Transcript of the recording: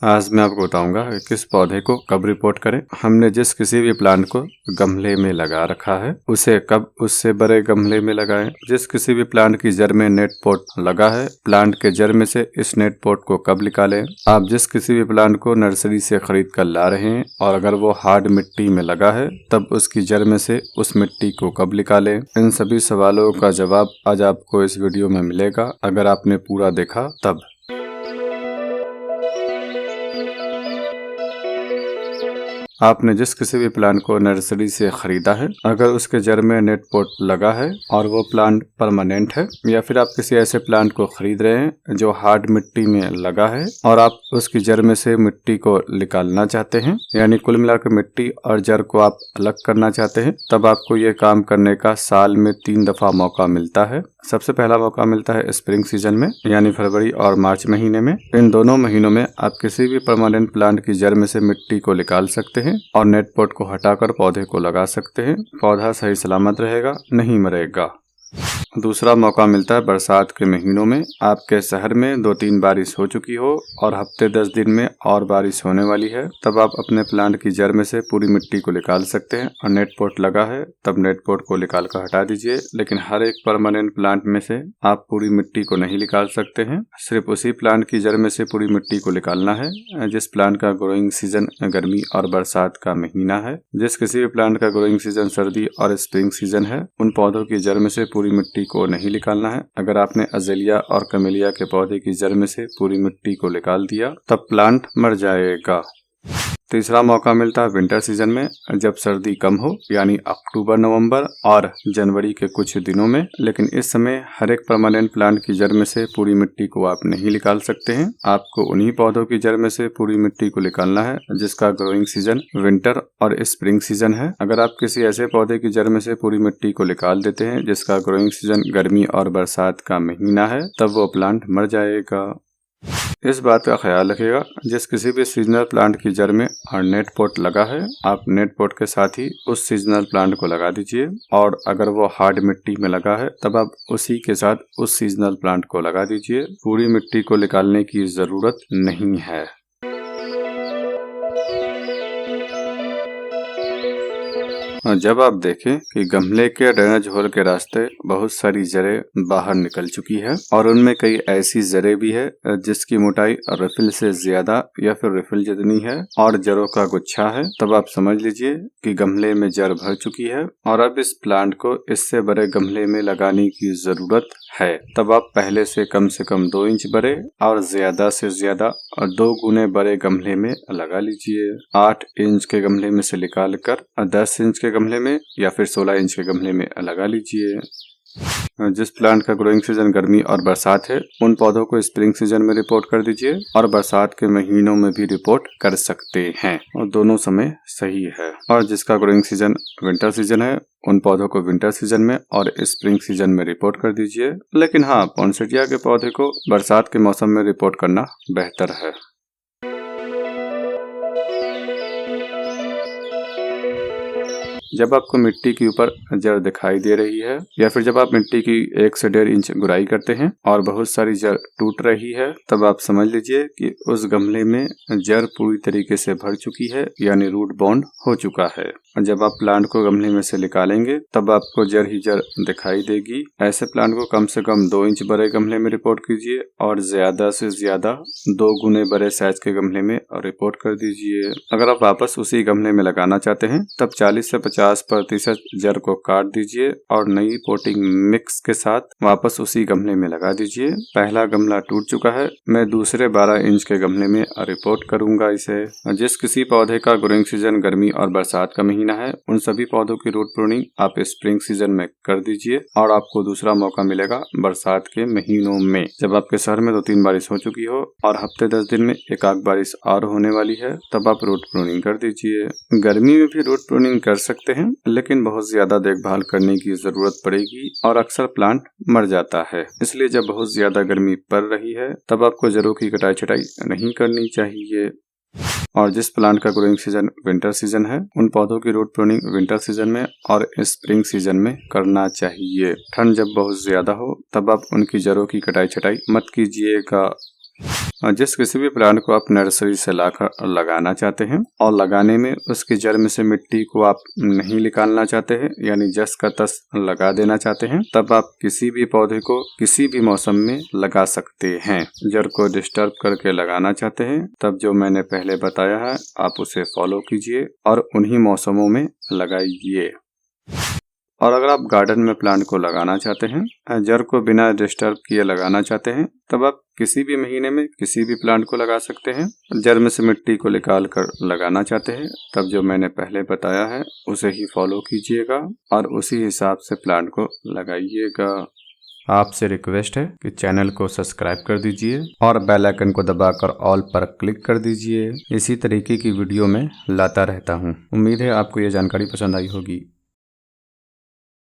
आज मैं आपको बताऊंगा कि किस पौधे को कब रिपोर्ट करें। हमने जिस किसी भी प्लांट को गमले में लगा रखा है उसे कब उससे बड़े गमले में लगाएं। जिस किसी भी प्लांट की जड़ में नेट पोट लगा है, प्लांट के जड़ में से इस नेट पोट को कब निकालें। आप जिस किसी भी प्लांट को नर्सरी से खरीद कर ला रहे हैं और अगर वो हार्ड मिट्टी में लगा है तब उसकी जड़ में से उस मिट्टी को कब निकालें। इन सभी सवालों का जवाब आज आपको इस वीडियो में मिलेगा, अगर आपने पूरा देखा तब। आपने जिस किसी भी प्लांट को नर्सरी से खरीदा है, अगर उसके जड़ में नेट पोट लगा है और वो प्लांट परमानेंट है, या फिर आप किसी ऐसे प्लांट को खरीद रहे हैं जो हार्ड मिट्टी में लगा है और आप उसकी जड़ में से मिट्टी को निकालना चाहते हैं, यानी कुल मिलाकर मिट्टी और जड़ को आप अलग करना चाहते हैं, तब आपको ये काम करने का साल में 3 दफा मौका मिलता है। सबसे पहला मौका मिलता है स्प्रिंग सीजन में, यानी फरवरी और मार्च महीने में। इन दोनों महीनों में आप किसी भी परमानेंट प्लांट की जड़ में से मिट्टी को निकाल सकते हैं और नेट पोट को हटाकर पौधे को लगा सकते हैं। पौधा सही सलामत रहेगा, नहीं मरेगा। दूसरा मौका मिलता है बरसात के महीनों में। आपके शहर में 2-3 बारिश हो चुकी हो और हफ्ते 10 दिन में और बारिश होने वाली है, तब आप अपने प्लांट की जड़ में से पूरी मिट्टी को निकाल सकते हैं। और नेट पोट लगा है तब नेट पोट को निकाल कर हटा दीजिए, लेकिन हर एक परमानेंट प्लांट में से आप पूरी मिट्टी को नहीं निकाल सकते हैं। सिर्फ उसी प्लांट की जड़ में से पूरी मिट्टी को निकालना है जिस प्लांट का ग्रोइंग सीजन गर्मी और बरसात का महीना है। जिस किसी भी प्लांट का ग्रोइंग सीजन सर्दी और स्प्रिंग सीजन है, उन पौधों की जड़ में से पूरी मिट्टी को नहीं निकालना है। अगर आपने अज़ेलिया और कमेलिया के पौधे की जड़ में से पूरी मिट्टी को निकाल दिया तब प्लांट मर जाएगा। तीसरा मौका मिलता है विंटर सीजन में, जब सर्दी कम हो, यानी अक्टूबर नवंबर और जनवरी के कुछ दिनों में। लेकिन इस समय हर एक परमानेंट प्लांट की जड़ में से पूरी मिट्टी को आप नहीं निकाल सकते हैं। आपको उन्हीं पौधों की जड़ में से पूरी मिट्टी को निकालना है जिसका ग्रोइंग सीजन विंटर और स्प्रिंग सीजन है। अगर आप किसी ऐसे पौधे की जड़ में से पूरी मिट्टी को निकाल देते हैं जिसका ग्रोइंग सीजन गर्मी और बरसात का महीना है, तब वो प्लांट मर जाएगा। इस बात का ख्याल रखिएगा, जिस किसी भी सीजनल प्लांट की जड़ में और नेट पोट लगा है, आप नेट पोट के साथ ही उस सीजनल प्लांट को लगा दीजिए। और अगर वो हार्ड मिट्टी में लगा है तब आप उसी के साथ उस सीजनल प्लांट को लगा दीजिए। पूरी मिट्टी को निकालने की जरूरत नहीं है। जब आप देखें कि गमले के ड्रेनेज होल के रास्ते बहुत सारी जड़ें बाहर निकल चुकी है और उनमें कई ऐसी जड़ें भी है जिसकी मोटाई रिफिल से ज्यादा या फिर रिफिल जितनी है और जड़ों का गुच्छा है, तब आप समझ लीजिए कि गमले में जड़ भर चुकी है और अब इस प्लांट को इससे बड़े गमले में लगाने की जरूरत है। तब आप पहले से कम 2 इंच बड़े और ज्यादा से ज्यादा 2 गुने बड़े गमले में लगा लीजिए। 8 इंच के गमले में से निकाल कर 10 इंच के गमले में या फिर 16 इंच के गमले में लगा लीजिए। जिस प्लांट का ग्रोइंग सीजन गर्मी और बरसात है, उन पौधों को स्प्रिंग सीजन में रिपोर्ट कर दीजिए और बरसात के महीनों में भी रिपोर्ट कर सकते हैं और दोनों समय सही है। और जिसका ग्रोइंग सीजन विंटर सीजन है, उन पौधों को विंटर सीजन में और स्प्रिंग सीजन में रिपोर्ट कर दीजिए। लेकिन हाँ, पॉन्सेटिया के पौधे को बरसात के मौसम में रिपोर्ट करना बेहतर है। जब आपको मिट्टी के ऊपर जड़ दिखाई दे रही है या फिर जब आप मिट्टी की 1 से 1.5 इंच गुड़ाई करते हैं और बहुत सारी जड़ टूट रही है, तब आप समझ लीजिए कि उस गमले में जड़ पूरी तरीके से भर चुकी है, यानी रूट बॉन्ड हो चुका है। और जब आप प्लांट को गमले में से निकालेंगे तब आपको जड़ ही जड़ दिखाई देगी। ऐसे प्लांट को कम से कम 2 इंच बड़े गमले में रिपोर्ट कीजिए और ज्यादा से ज्यादा 2 गुने बड़े साइज के गमले में रिपोर्ट कर दीजिए। अगर आप वापस उसी गमले में लगाना चाहते हैं तब 40 से 50% जड़ को काट दीजिए और नई पोटिंग मिक्स के साथ वापस उसी गमले में लगा दीजिए। पहला गमला टूट चुका है, मैं दूसरे 12 इंच के गमले में रिपोर्ट करूंगा इसे। जिस किसी पौधे का ग्रोइंग सीजन गर्मी और बरसात का महीना है, उन सभी पौधों की रूट प्रूनिंग आप स्प्रिंग सीजन में कर दीजिए और आपको दूसरा मौका मिलेगा बरसात के महीनों में, जब आपके शहर में 2-3 बारिश हो चुकी हो और हफ्ते 10 दिन में एक आध बारिश और होने वाली है, तब आप रूट प्रूनिंग कर दीजिए। गर्मी में भी रूट प्रूनिंग कर सकते हैं, लेकिन बहुत ज्यादा देखभाल करने की जरूरत पड़ेगी और अक्सर प्लांट मर जाता है। इसलिए जब बहुत ज्यादा गर्मी पड़ रही है तब आपको जड़ों की कटाई छटाई नहीं करनी चाहिए। और जिस प्लांट का ग्रोइंग सीजन विंटर सीजन है, उन पौधों की रूट प्रूनिंग विंटर सीजन में और स्प्रिंग सीजन में करना चाहिए। ठंड जब बहुत ज्यादा हो तब आप उनकी जड़ों की कटाई छटाई मत कीजिएगा। जिस किसी भी प्लांट को आप नर्सरी से लाकर लगाना चाहते हैं और लगाने में उसकी जड़ में से मिट्टी को आप नहीं निकालना चाहते हैं, यानी जस का तस लगा देना चाहते हैं, तब आप किसी भी पौधे को किसी भी मौसम में लगा सकते हैं। जड़ को डिस्टर्ब करके लगाना चाहते हैं तब जो मैंने पहले बताया है आप उसे फॉलो कीजिए और उन्हीं मौसमों में लगाइए। और अगर आप गार्डन में प्लांट को लगाना चाहते हैं, जड़ को बिना डिस्टर्ब किए लगाना चाहते हैं, तब आप किसी भी महीने में किसी भी प्लांट को लगा सकते हैं। जड़ में से मिट्टी को निकाल कर लगाना चाहते हैं तब जो मैंने पहले बताया है उसे ही फॉलो कीजिएगा और उसी हिसाब से प्लांट को लगाइएगा। आपसे रिक्वेस्ट है कि चैनल को सब्सक्राइब कर दीजिए और बेल आइकन को दबाकर ऑल पर क्लिक कर दीजिए। इसी तरीके की वीडियो मैं लाता रहता हूँ। उम्मीद है आपको ये जानकारी पसंद आई होगी।